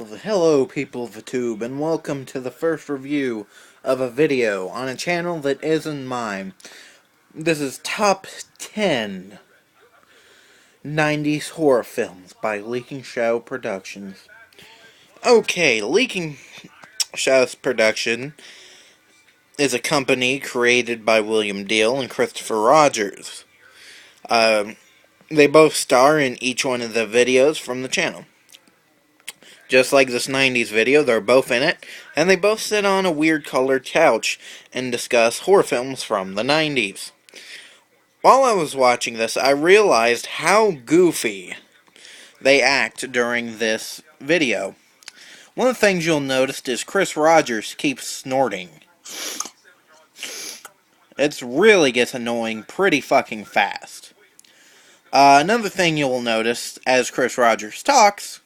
Well, hello people of the tube, and welcome to the first review of a video on a channel that isn't mine. This is Top 10 90s Horror Films by Leaking Shadow Productions. Okay, Leaking Shadow's Production is a company created by William Deal and Christopher Rogers. They both star in each one of the videos from the channel. Just like this 90s video, they're both in it, and they both sit on a weird colored couch and discuss horror films from the 90s. While I was watching this, I realized how goofy they act during this video. One of the things you'll notice is Chris Rogers keeps snorting. It really gets annoying pretty fucking fast. Another thing you'll notice as Chris Rogers talks,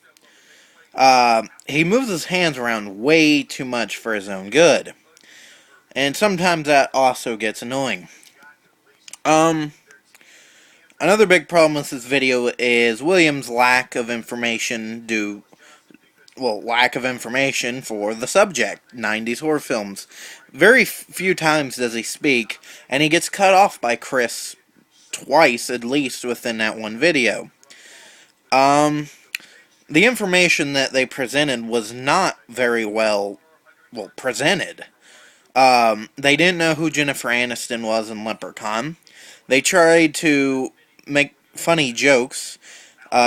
he moves his hands around way too much for his own good. And sometimes that also gets annoying. Another big problem with this video is William's lack of information for the subject, 90s horror films. Very few times does he speak, and he gets cut off by Chris twice at least within that one video. The information that they presented was not very well presented. They didn't know who Jennifer Aniston was in Leprechaun. They tried to make funny jokes.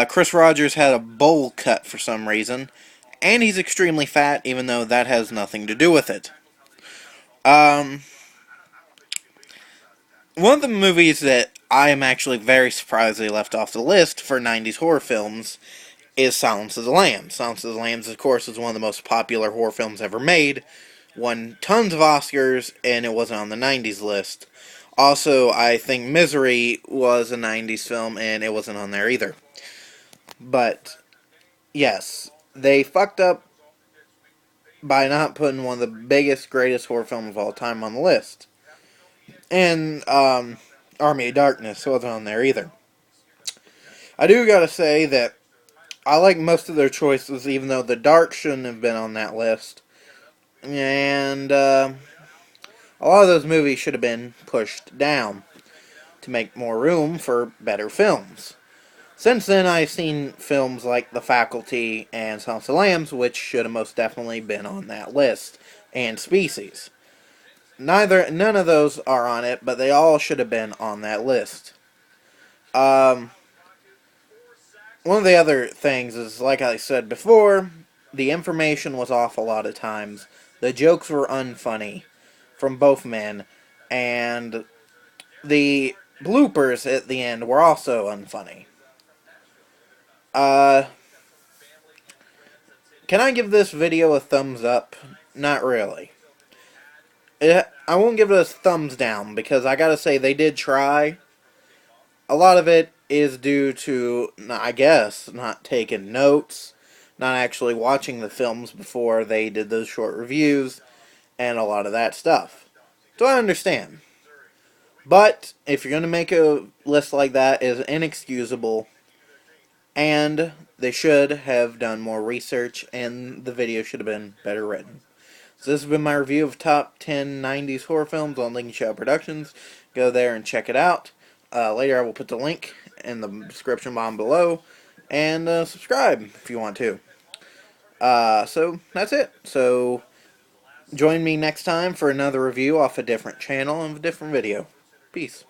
Chris Rogers had a bowl cut for some reason, and he's extremely fat, even though that has nothing to do with it. One of the movies that I am actually very surprised they left off the list for 90s horror films is Silence of the Lambs. Silence of the Lambs, of course, is one of the most popular horror films ever made. Won tons of Oscars, and it wasn't on the 90s list. Also, I think Misery was a 90s film, and it wasn't on there either. But, yes, they fucked up by not putting one of the biggest, greatest horror films of all time on the list. And, Army of Darkness wasn't on there either. I do gotta say that I like most of their choices, even though The Dark shouldn't have been on that list. And, a lot of those movies should have been pushed down to make more room for better films. Since then, I've seen films like The Faculty and Silence of the Lambs, which should have most definitely been on that list, and Species. None of those are on it, but they all should have been on that list. One of the other things is, like I said before, the information was off a lot of times. The jokes were unfunny from both men, and the bloopers at the end were also unfunny. Can I give this video a thumbs up? Not really. I won't give it a thumbs down, because I gotta say, they did try. A lot of it is due to, I guess, not taking notes, not actually watching the films before they did those short reviews, and a lot of that stuff. So I understand. But, if you're going to make a list like that, it's inexcusable, and they should have done more research, and the video should have been better written. So this has been my review of top 10 90s horror films on Leaking Shadow Productions. Go there and check it out. Later I will put the link in the description box below, and subscribe if you want to. So that's it. So join me next time for another review off a different channel and a different video. Peace.